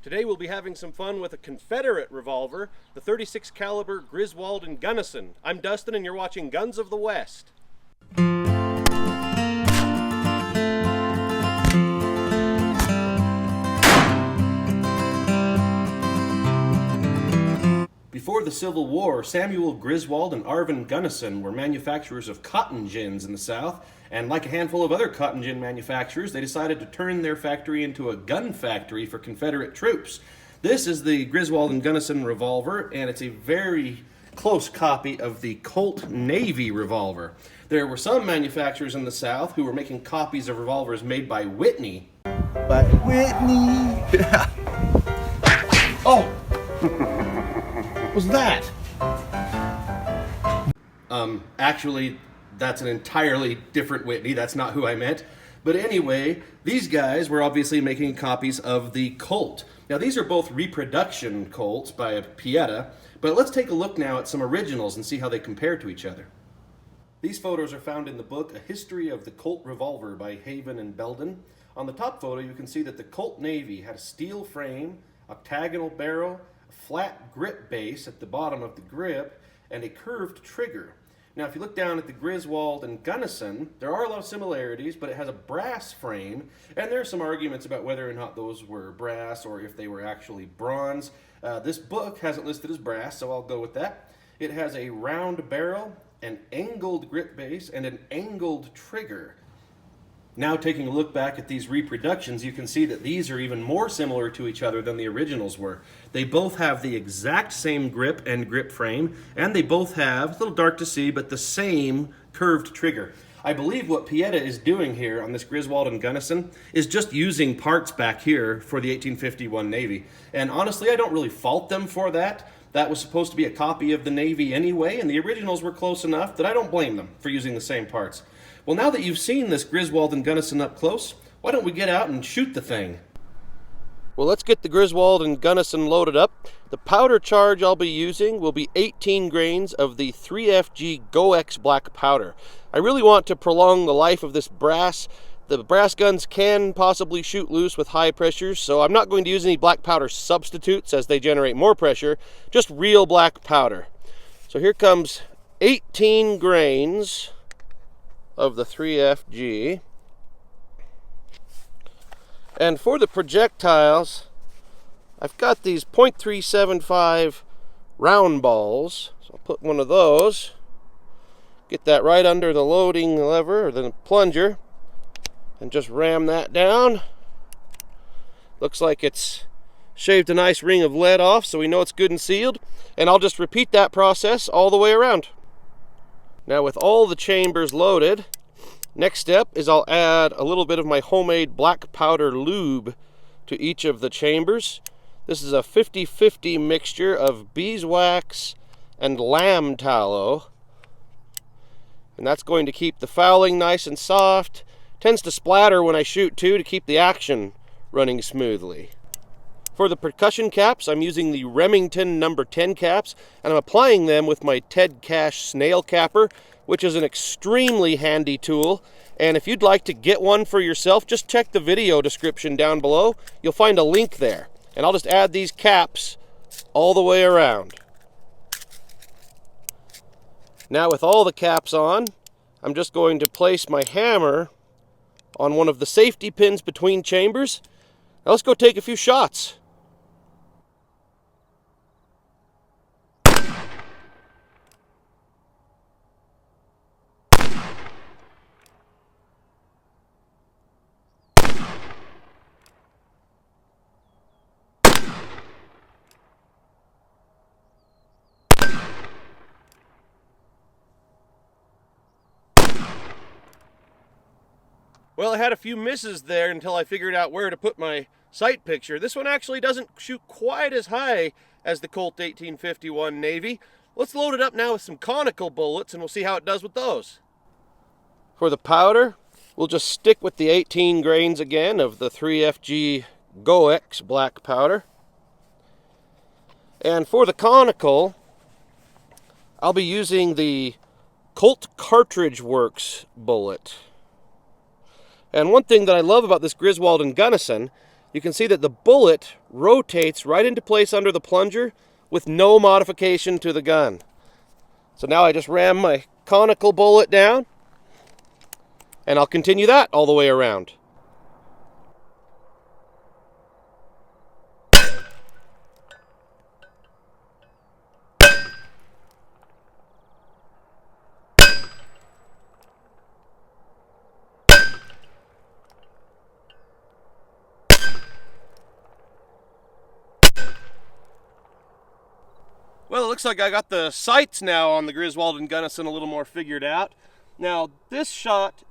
Today we'll be having some fun with a Confederate revolver, the .36 caliber Griswold Gunnison. I'm Dustin and you're watching Guns of the West. Before the Civil War, Samuel Griswold and Arvin Gunnison were manufacturers of cotton gins in the South, and like a handful of other cotton gin manufacturers, they decided to turn their factory into a gun factory for Confederate troops. This is the Griswold Gunnison Revolver, and it's a very close copy of the Colt Navy revolver. There were some manufacturers in the South who were making copies of revolvers made by Whitney. By Whitney! Oh! Was that? Actually, that's an entirely different Whitney. That's not who I meant. But anyway, these guys were obviously making copies of the Colt. Now, these are both reproduction Colts by Pieta, but let's take a look now at some originals and see how they compare to each other. These photos are found in the book A History of the Colt Revolver by Haven and Belden. On the top photo, you can see that the Colt Navy had a steel frame, octagonal barrel, a flat grip base at the bottom of the grip, and a curved trigger. Now, if you look down at the Griswold and Gunnison, there are a lot of similarities, but it has a brass frame, and there are some arguments about whether or not those were brass or if they were actually bronze. This book has it listed as brass, so I'll go with that. It has a round barrel, an angled grip base, and an angled trigger. Now, taking a look back at these reproductions, you can see that these are even more similar to each other than the originals were. They both have the exact same grip and grip frame, and they both have, a little dark to see, but the same curved trigger. I believe what Pieta is doing here on this Griswold and Gunnison is just using parts back here for the 1851 Navy. And honestly, I don't really fault them for that. That was supposed to be a copy of the Navy anyway, and the originals were close enough that I don't blame them for using the same parts. Well, now that you've seen this Griswold and Gunnison up close, why don't we get out and shoot the thing? Well, let's get the Griswold and Gunnison loaded up. The powder charge I'll be using will be 18 grains of the 3FG GoX black powder. I really want to prolong the life of this brass. The brass guns can possibly shoot loose with high pressures, so I'm not going to use any black powder substitutes as they generate more pressure, just real black powder. So here comes 18 grains of the 3FG. And for the projectiles, I've got these .375 round balls. So I'll put one of those, get that right under the loading lever or the plunger, and just ram that down. Looks like it's shaved a nice ring of lead off, so we know it's good and sealed. And I'll just repeat that process all the way around. Now, with all the chambers loaded, next step is I'll add a little bit of my homemade black powder lube to each of the chambers. This is a 50-50 mixture of beeswax and lamb tallow. And that's going to keep the fouling nice and soft. Tends to splatter when I shoot too, to keep the action running smoothly. For the percussion caps, I'm using the Remington No. 10 caps, and I'm applying them with my Ted Cash snail capper, which is an extremely handy tool. And if you'd like to get one for yourself, just check the video description down below. You'll find a link there. And I'll just add these caps all the way around. Now, with all the caps on, I'm just going to place my hammer on one of the safety pins between chambers. Now let's go take a few shots. Well, I had a few misses there until I figured out where to put my sight picture. This one actually doesn't shoot quite as high as the Colt 1851 Navy. Let's load it up now with some conical bullets and we'll see how it does with those. For the powder, we'll just stick with the 18 grains again of the 3FG GoX black powder. And for the conical, I'll be using the Colt Cartridge Works bullet. And one thing that I love about this Griswold and Gunnison, you can see that the bullet rotates right into place under the plunger with no modification to the gun. So now I just ram my conical bullet down, and I'll continue that all the way around. Well, it looks like I got the sights now on the Griswold and Gunnison a little more figured out. Now, this shot,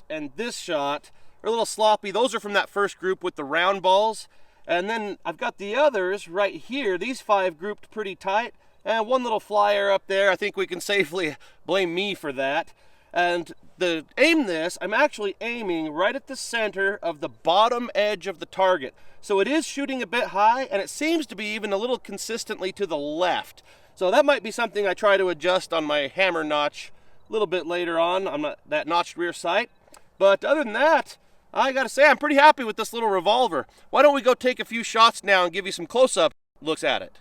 and this shot are a little sloppy. Those are from that first group with the round balls. And then I've got the others right here, these 5 grouped pretty tight. And one little flyer up there, I think we can safely blame me for that. And to aim this, I'm actually aiming right at the center of the bottom edge of the target. So it is shooting a bit high, and it seems to be even a little consistently to the left. So that might be something I try to adjust on my hammer notch a little bit later on that notched rear sight. But other than that, I gotta say I'm pretty happy with this little revolver. Why don't we go take a few shots now and give you some close-up looks at it.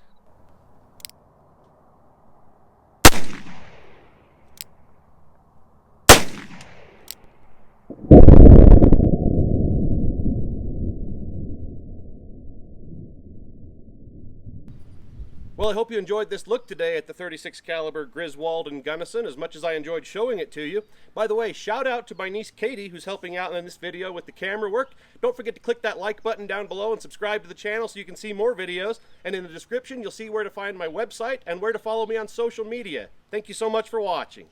Well, I hope you enjoyed this look today at the 36 caliber Griswold and Gunnison as much as I enjoyed showing it to you. By the way, shout out to my niece Katie, who's helping out in this video with the camera work. Don't forget to click that like button down below and subscribe to the channel so you can see more videos. And in the description, you'll see where to find my website and where to follow me on social media. Thank you so much for watching.